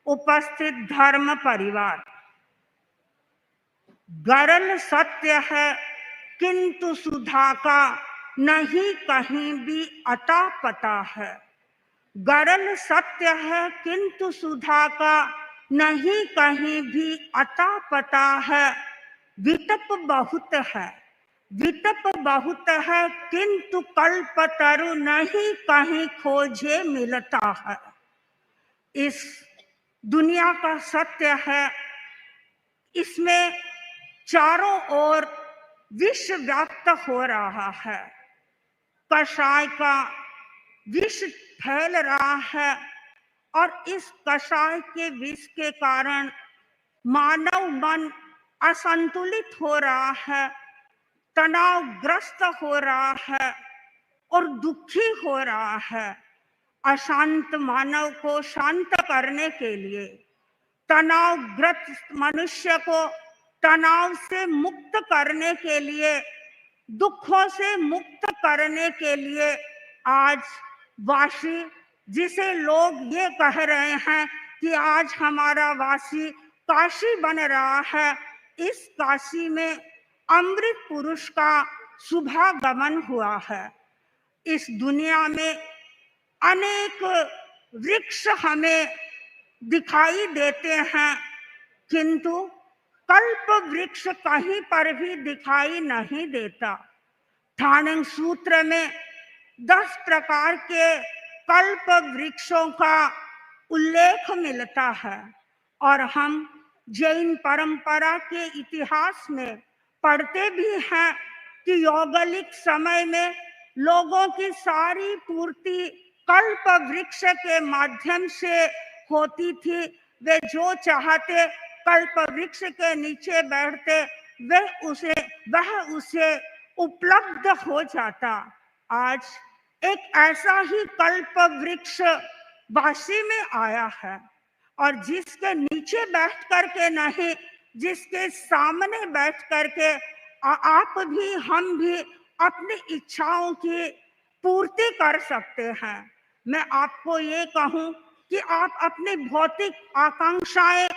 उपस्थित धर्म परिवार, गरल सत्य है किंतु सुधा का नहीं कहीं भी अता पता है। गरल सत्य है किंतु सुधा का नहीं कहीं भी अता पता है। विटप बहुत है, विटप बहुत है किंतु कल्पतरु नहीं कहीं खोजे मिलता है। इस दुनिया का सत्य है, इसमें चारों ओर विष व्याप्त हो रहा है। कषाय का विष फैल रहा है और इस कषाय के विष के कारण मानव मन असंतुलित हो रहा है, तनावग्रस्त हो रहा है और दुखी हो रहा है। अशांत मानव को शांत करने के लिए, तनावग्रस्त मनुष्य को तनाव से मुक्त करने के लिए, दुखों से मुक्त करने के लिए आज वाशी, जिसे लोग ये कह रहे हैं कि आज हमारा वासी काशी बन रहा है, इस काशी में अमृत पुरुष का शुभागमन हुआ है। इस दुनिया में अनेक वृक्ष हमें दिखाई देते हैं, किंतु कल्प वृक्ष कहीं पर भी दिखाई नहीं देता। ठाणिंग सूत्र में 10 प्रकार के कल्प वृक्षों का उल्लेख मिलता है और हम जैन परंपरा के इतिहास में पढ़ते भी हैं कि यौगलिक समय में लोगों की सारी पूर्ति कल्प वृक्ष के माध्यम से होती थी। वे जो चाहते कल्प वृक्ष के नीचे बैठते, वह उसे उपलब्ध हो जाता। आज एक ऐसा ही कल्प वृक्ष वाशी में आया है और जिसके नीचे बैठ करके नहीं, जिसके सामने बैठ करके आप भी हम भी अपनी इच्छाओं की पूर्ति कर सकते हैं। मैं आपको ये कहूं कि आप अपनी भौतिक आकांक्षाएं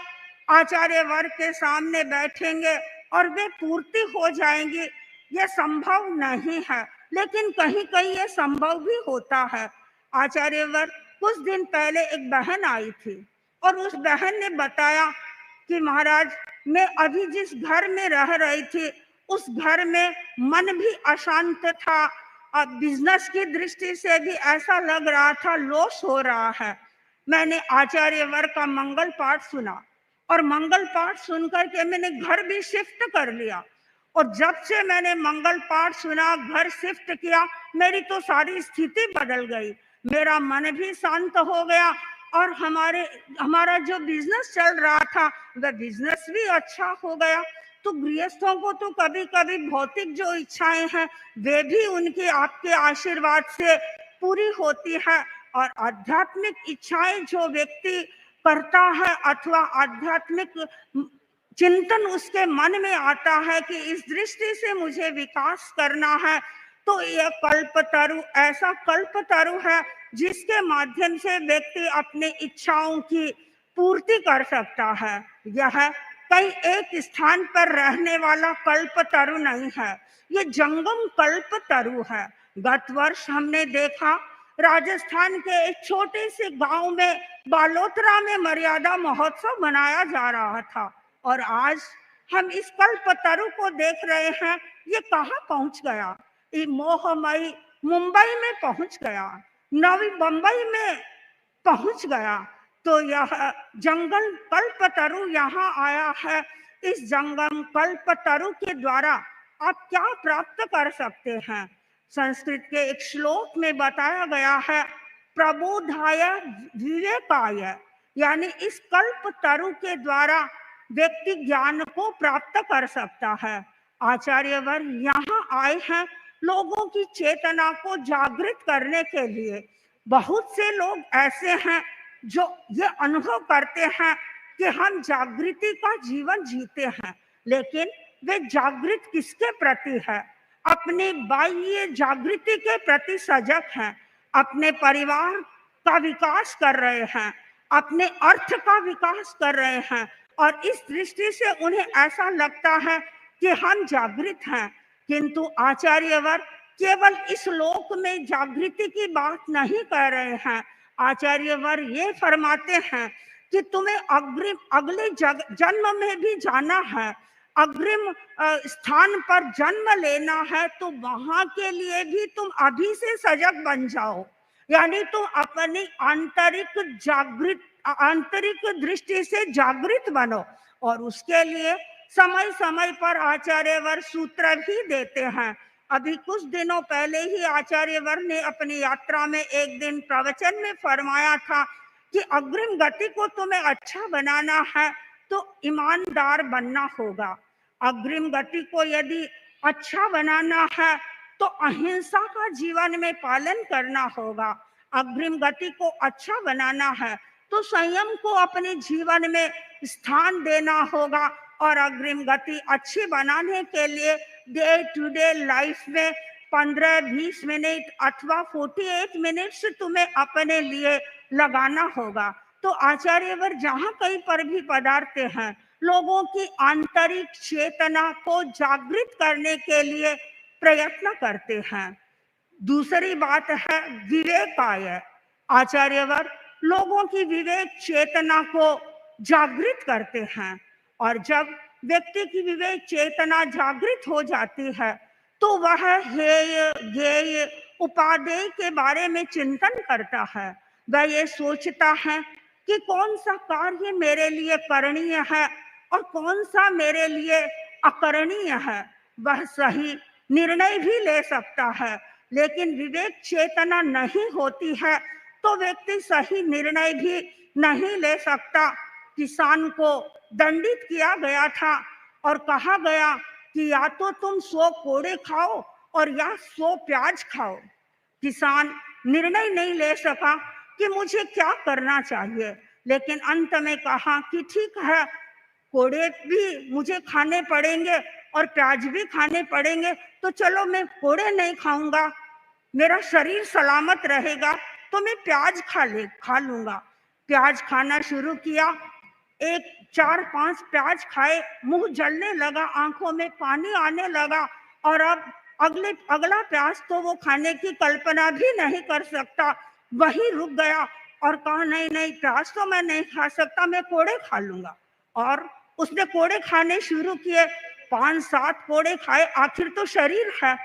आचार्य वर्ग के सामने बैठेंगे और वे पूर्ति हो जाएंगी, यह संभव नहीं है, लेकिन कहीं कहीं यह संभव भी होता है। आचार्य वर्ग कुछ दिन पहले एक बहन आई थी और उस बहन ने बताया कि महाराज, मैं अभी जिस घर में रह रही थी उस घर में मन भी अशांत था, बिजनेस की दृष्टि से भी ऐसा लग रहा था लॉस हो रहा है। मैंने आचार्य वर्ग का मंगल पाठ सुना और मंगल पाठ सुनकर के मैंने घर भी शिफ्ट कर लिया और जब से मैंने मंगल पाठ सुना, घर शिफ्ट किया, मेरी तो सारी स्थिति बदल गई। मेरा मन भी शांत हो गया और हमारा जो बिजनेस चल रहा था वह बिजनेस भी अच्छा हो गया। तो गृहस्थों को तो कभी कभी भौतिक जो इच्छाएं हैं वे भी उनके आपके आशीर्वाद से पूरी होती है और आध्यात्मिक इच्छाएं जो व्यक्ति करता है अथवा आध्यात्मिक चिंतन उसके मन में आता है कि इस दृष्टि से मुझे विकास करना है, तो यह कल्पतरु ऐसा कल्पतरु है जिसके माध्यम से व्यक्ति अपनी इच्छाओं की पूर्ति कर सकता है। यह कहीं एक स्थान पर रहने वाला कल्पतरु नहीं है, ये जंगम कल्पतरु है। गत वर्ष हमने देखा राजस्थान के एक छोटे से गांव में बालोतरा में मर्यादा महोत्सव मनाया जा रहा था और आज हम इस कल्पतरु को देख रहे हैं, ये कहाँ पहुंच गया। ये मोहमयी मुंबई में पहुंच गया, नवी मुंबई में पहुंच गया, तो यह जंगल कल्पतरु यहाँ आया है। इस जंगम कल्पतरु के द्वारा आप क्या प्राप्त कर सकते हैं। संस्कृत के एक श्लोक में बताया गया है, प्रबोधाय विवेकाय, यानी इस कल्पतरु के द्वारा व्यक्ति ज्ञान को प्राप्त कर सकता है। आचार्यवर यहाँ आए हैं लोगों की चेतना को जागृत करने के लिए। बहुत से लोग ऐसे हैं जो ये अनुभव करते हैं कि हम जागृति का जीवन जीते हैं, लेकिन वे जागृत किसके प्रति है? अपने बाह्य जागृति के प्रति सजग हैं, अपने परिवार का विकास कर रहे हैं, अपने अर्थ का विकास कर रहे हैं और इस दृष्टि से उन्हें ऐसा लगता है कि हम जागृत हैं। किंतु आचार्यवर केवल इस लोक में जागृति की बात नहीं कह रहे हैं। आचार्यवर ये फरमाते हैं कि तुम्हें अग्रिम अगले जन्म में भी जाना है, अग्रिम स्थान पर जन्म लेना है, तो वहां के लिए भी तुम अभी से सजग बन जाओ। यानी तुम अपनी आंतरिक दृष्टि से जागृत बनो। और उसके लिए समय समय पर आचार्यवर सूत्र भी देते हैं। अभी कुछ दिनों पहले ही आचार्यवर ने अपनी यात्रा में एक दिन प्रवचन में फरमाया था कि अग्रिम गति को तुम्हें अच्छा बनाना है तो ईमानदार बनना होगा। अग्रिम गति को यदि अच्छा बनाना है तो अहिंसा का जीवन में पालन करना होगा। अग्रिम गति को अच्छा बनाना है तो संयम को अपने जीवन में स्थान देना होगा। और अग्रिम गति अच्छी बनाने के लिए डे टू डे लाइफ में 15-20 मिनट अथवा 48 मिनट्स तुम्हें अपने लिए लगाना होगा। तो आचार्यवर जहाँ कहीं पर भी पधारते हैं, लोगों की आंतरिक चेतना को जागृत करने के लिए प्रयत्न करते हैं। दूसरी बात है विवेकाय। आचार्यवर लोगों की विवेक चेतना को जागृत करते हैं और जब व्यक्ति की विवेक चेतना जागृत हो जाती है तो वह हेय ज्ञेय उपादेय के बारे में चिंतन करता है। वह ये सोचता है कि कौन सा कार्य मेरे लिए करणीय है और कौन सा मेरे लिए अकरणीय है। वह सही निर्णय भी ले सकता है, लेकिन विवेक चेतना नहीं होती है तो व्यक्ति सही निर्णय भी नहीं ले सकता। किसान को दंडित किया गया था और कहा गया कि या तो तुम 100 कोड़े खाओ और या 100 प्याज खाओ। किसान निर्णय नहीं ले सका कि मुझे क्या करना चाहिए, लेकिन अंत में कहा कि ठीक है, कोड़े भी मुझे खाने पड़ेंगे और प्याज भी खाने पड़ेंगे, तो चलो मैं कोड़े नहीं खाऊंगा, मेरा शरीर सलामत रहेगा तो मैं प्याज खा लूंगा। प्याज खाना शुरू किया, 4-5 प्याज खाए, मुंह जलने लगा, आंखों में पानी आने लगा और अब अगला प्याज तो वो खाने की कल्पना भी नहीं कर सकता, वहीं रुक गया और कहा नहीं नहीं, प्याज तो मैं नहीं खा सकता, मैं कोड़े खा लूंगा। और उसने कोड़े खाने शुरू किए, 5-7 कोड़े खाए। आखिर तो शरीर है,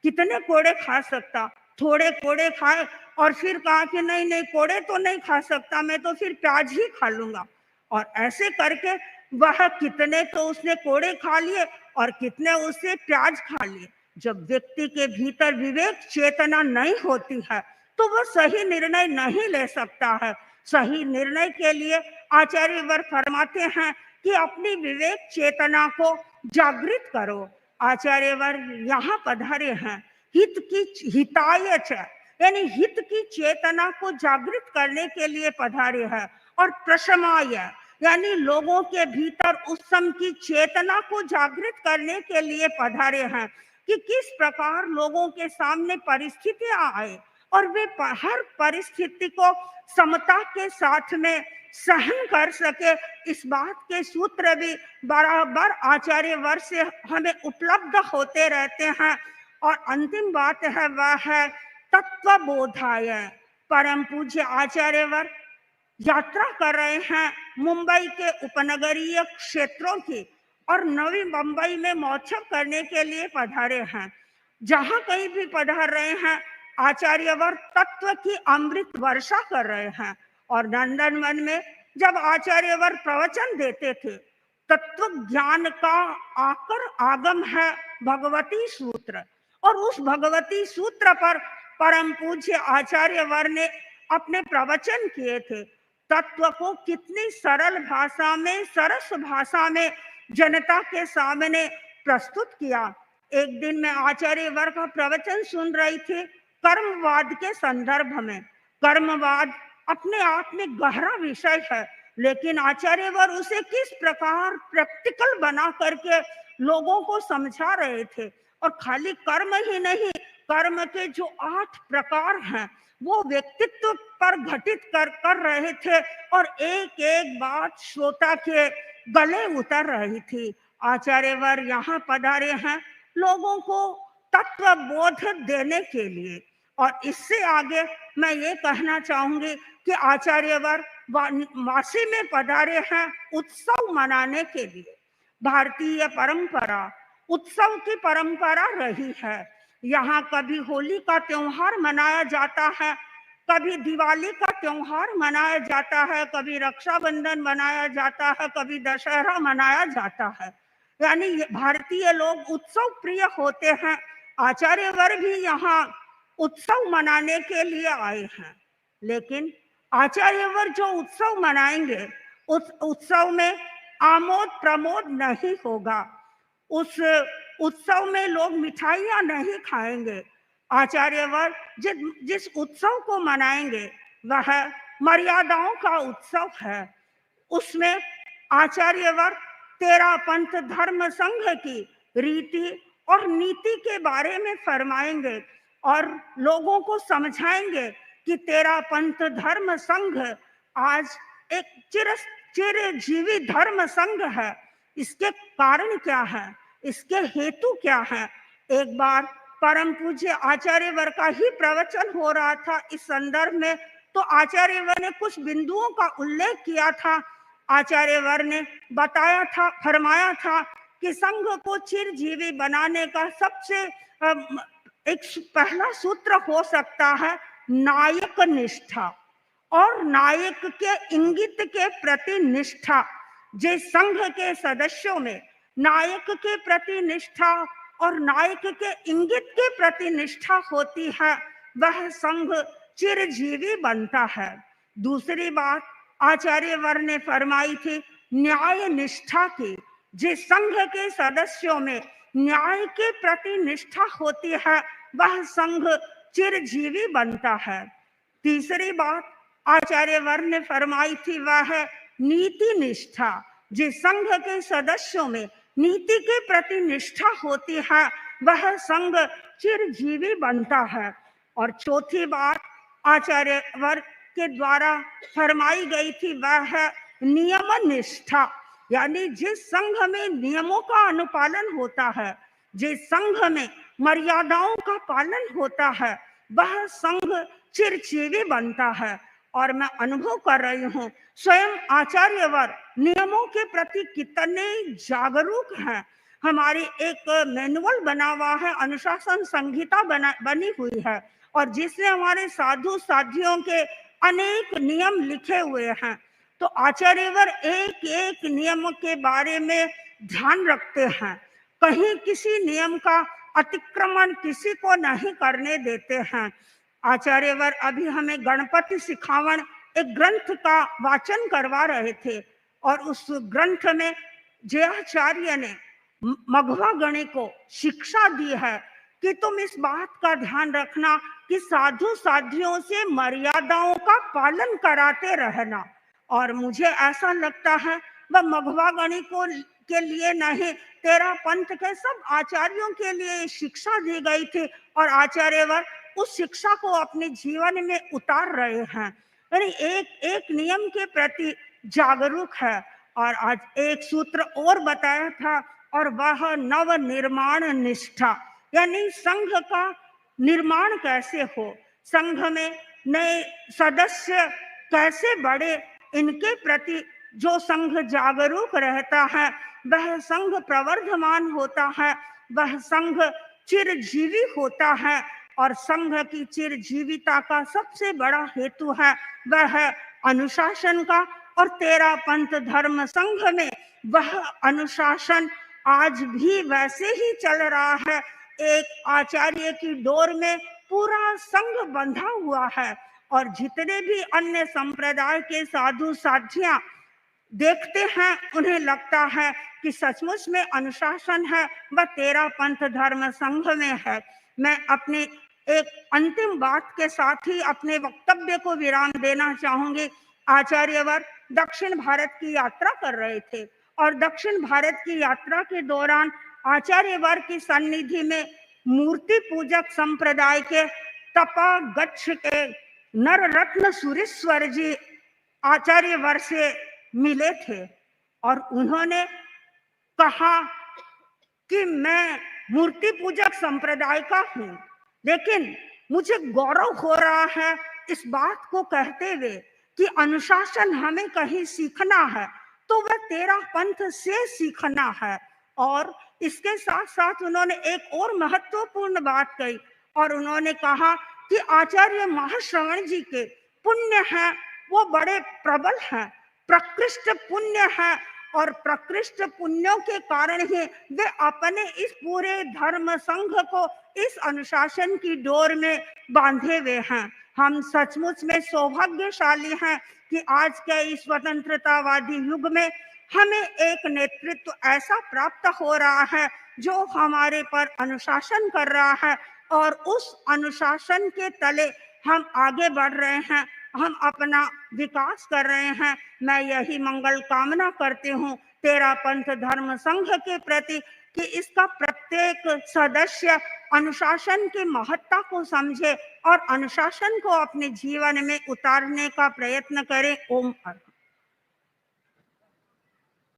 कितने कोड़े खा सकता, थोड़े कोड़े खाए और फिर कहा कि नहीं नहीं, कोड़े तो नहीं खा सकता, मैं तो फिर प्याज ही खा लूंगा। और ऐसे करके वह कितने तो उसने कोड़े खा लिए और कितने उससे प्याज खा लिए। जब व्यक्ति के भीतर विवेक चेतना नहीं होती है तो वह सही निर्णय नहीं ले सकता है। सही निर्णय के लिए आचार्यवर फरमाते हैं कि अपनी विवेक चेतना को जागृत करो। आचार्यवर यहाँ पधारे हैं हिताय च, यानी हित की चेतना को जागृत करने के लिए पधारे हैं। और प्रशमाय, यानी लोगों के भीतर उत्सम की चेतना को जागृत करने के लिए पधारे हैं कि किस प्रकार लोगों के सामने परिस्थितियां आए और वे हर परिस्थिति को समता के साथ में सहन कर सके। इस बात के सूत्र भी बराबर आचार्यवर से हमें उपलब्ध होते रहते हैं। और अंतिम बात है वह है तत्वबोधाय। परम पूज्य आचार्यवर यात्रा कर रहे हैं मुंबई के उपनगरीय क्षेत्रों की और नवी मुंबई में महोत्सव करने के लिए पधारे हैं। जहां कहीं भी पधार रहे हैं, आचार्यवर तत्व की अमृत वर्षा कर रहे हैं। और नंदनवन में जब आचार्यवर प्रवचन देते थे, तत्व ज्ञान का आकर आगम है भगवती सूत्र, और उस भगवती सूत्र पर परम पूज्य आचार्यवर ने अपने प्रवचन किए थे। तत्व को कितनी सरल भाषा में, सरस भाषा में जनता के सामने प्रस्तुत किया। एक दिन मैं आचार्यवर का प्रवचन सुन रही थी कर्मवाद के संदर्भ में। कर्मवाद अपने आप में गहरा विषय है, लेकिन आचार्यवर उसे किस प्रकार प्रैक्टिकल बना करके लोगों को समझा रहे थे। और खाली कर्म ही नहीं, कर्म के जो 8 प्रकार हैं वो व्यक्तित्व पर घटित कर रहे थे और एक एक बात श्रोता के गले उतर रही थी। आचार्यवर यहाँ पधारे हैं लोगों को तत्व बोध देने के लिए। और इससे आगे मैं ये कहना चाहूंगी कि आचार्यवर वाशी में पधारे हैं उत्सव मनाने के लिए। भारतीय परंपरा उत्सव की परंपरा रही है। यहाँ कभी होली का त्योहार मनाया जाता है, कभी दिवाली का त्योहार मनाया जाता है, कभी रक्षाबंधन मनाया जाता है, कभी दशहरा मनाया जाता है। यानी भारतीय लोग उत्सव प्रिय होते हैं। आचार्यवर भी यहाँ उत्सव मनाने के लिए आए हैं, लेकिन आचार्यवर जो उत्सव मनाएंगे उस उत्सव में आमोद प्रमोद नहीं होगा। उस उत्सव में लोग मिठाइयां नहीं खाएंगे। आचार्यवर जिस उत्सव को मनाएंगे वह मर्यादाओं का उत्सव है। उसमें आचार्यवर तेरा पंथ धर्म संघ की रीति और नीति के बारे में फरमाएंगे और लोगों को समझाएंगे कि तेरा पंथ धर्म संघ आज एक चिरजीवी धर्म संघ है। इसके कारण क्या है, इसके हेतु क्या है। एक बार परम पूज्य आचार्यवर का ही प्रवचन हो रहा था इस संदर्भ में, तो आचार्यवर ने कुछ बिंदुओं का उल्लेख किया था। आचार्यवर ने बताया था, फरमाया था कि संघ को चिरजीवी बनाने का सबसे एक पहला सूत्र हो सकता है नायक निष्ठा और नायक के इंगित के प्रति निष्ठा। जिस संघ के सदस्यों में नायक के प्रति निष्ठा और नायक के इंगित के प्रति निष्ठा होती है वह संघ चिरजीवी बनता है। दूसरी बात आचार्यवर ने फरमाई थी न्याय निष्ठा की। जिस संघ के सदस्यों में न्याय के प्रति निष्ठा होती है वह संघ चिरजीवी बनता है। तीसरी बात आचार्यवर ने फरमाई थी वह है नीति निष्ठा। जिस संघ के सदस्यों में नीति के प्रति निष्ठा होती है वह संघ चिरजीवी बनता है। और चौथी बात आचार्यवर के द्वारा फरमाई गई थी वह है नियम निष्ठा। यानी जिस संघ में नियमों का अनुपालन होता है, जिस संघ में मर्यादाओं का पालन होता है वह संघ चिरजीवी बनता है। और मैं अनुभव कर रही हूँ स्वयं आचार्यवर नियमों के प्रति कितने जागरूक हैं। हमारी एक मैनुअल बना हुआ है, अनुशासन संहिता बनी हुई है और जिसमें हमारे साधु साधियों के अनेक नियम लिखे हुए हैं। तो आचार्यवर एक एक नियम के बारे में ध्यान रखते हैं, कहीं किसी नियम का अतिक्रमण किसी को नहीं करने देते हैं। आचार्यवर अभी हमें गणपति सिखावन एक ग्रंथ का वाचन करवा रहे थे और उस ग्रंथ में जयाचार्य ने मघवा गणे को शिक्षा दी है कि तुम इस बात का ध्यान रखना कि साधु साधियों से मर्यादाओं का पालन कराते रहना। और मुझे ऐसा लगता है वह मघवा गणी को के लिए नहीं, तेरा पंथ के सब आचार्यों के लिए शिक्षा दी गई थी और आचार्यवर उस शिक्षा को अपने जीवन में उतार रहे हैं। यानी एक एक नियम के प्रति जागरूक है। और आज एक सूत्र और बताया था और वह नव निर्माण निष्ठा। यानी संघ का निर्माण कैसे हो, संघ में नए सदस्य कैसे बढ़े, इनके प्रति जो संघ जागरूक रहता है वह संघ प्रवर्धमान होता है, वह संघ चिरजीवी होता है। और संघ की चिरजीविता का सबसे बड़ा हेतु है वह है अनुशासन का। और तेरा पंथ धर्म संघ में वह अनुशासन आज भी वैसे ही चल रहा है। एक आचार्य की डोर में पूरा संघ बंधा हुआ है और जितने भी अन्य संप्रदाय के साधु साधियां देखते हैं उन्हें लगता है कि सचमुच में अनुशासन है वह तेरा पंथ धर्म संघ में है। मैं अपने एक अंतिम बात के साथ ही अपने वक्तव्य को विराम देना चाहूंगी। आचार्यवर दक्षिण भारत की यात्रा कर रहे थे और दक्षिण भारत की यात्रा के दौरान आचार्यवर की सन्निधि में मूर्ति पूजक संप्रदाय के तपा गच्छ के नर रत्न सुरेश्वर जी आचार्यवर से मिले थे और उन्होंने कहा कि मैं मूर्ति पूजक संप्रदाय का हूं, लेकिन मुझे गौरव हो रहा है इस बात को कहते हुए कि अनुशासन हमें कहीं सीखना है तो वह तेरा पंथ से सीखना है। और इसके साथ साथ उन्होंने एक और महत्वपूर्ण बात कही और उन्होंने कहा कि आचार्य महाश्रवण जी के पुण्य हैं वो बड़े प्रबल हैं, प्रकृष्ट पुण्य हैं और प्रकृष्ट पुण्यों के कारण ही वे अपने इस पूरे धर्म संघ को इस अनुशासन की डोर में बांधे हुए हैं। हम सचमुच में सौभाग्यशाली हैं कि आज के इस स्वतंत्रतावादी युग में हमें एक नेतृत्व ऐसा प्राप्त हो रहा है जो हमारे पर अनुशासन कर रहा है और उस अनुशासन के तले हम आगे बढ़ रहे हैं, हम अपना विकास कर रहे हैं। मैं यही मंगल कामना करती हूँ तेरा पंथ धर्म संघ के प्रति कि इसका प्रत्येक सदस्य अनुशासन की महत्ता को समझे और अनुशासन को अपने जीवन में उतारने का प्रयत्न करे। ओम अर्थ।